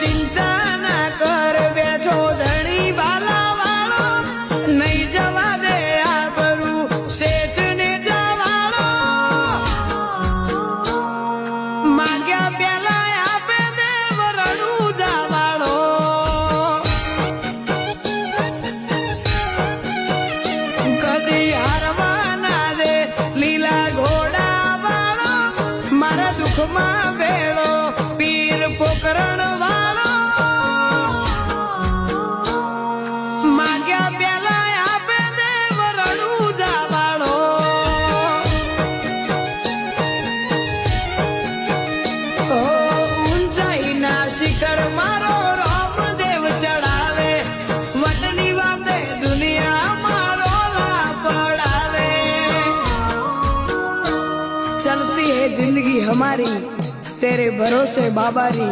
ચિંતા ના કર બેઠો ધણી વાલા વાળો નહીં જવા દે આબરૂ શેઠ ને જવાળો માગ્યા પેલા આપે દેવ રણું જવાળો કદી હારવા ના દે લીલા ઘોડા વાળો મારા દુઃખમાં વેળો પીર પોકરણ વાળો માગ્યા પેલા આપે દેવ રણું જવાળો ઊંચાઈ ના શિખર મારો રામદેવ ચડાવે વટની વાતે દુનિયા મારો લા પડાવે चलती है जिंदगी हमारी तेरे भरोसे बाबारी।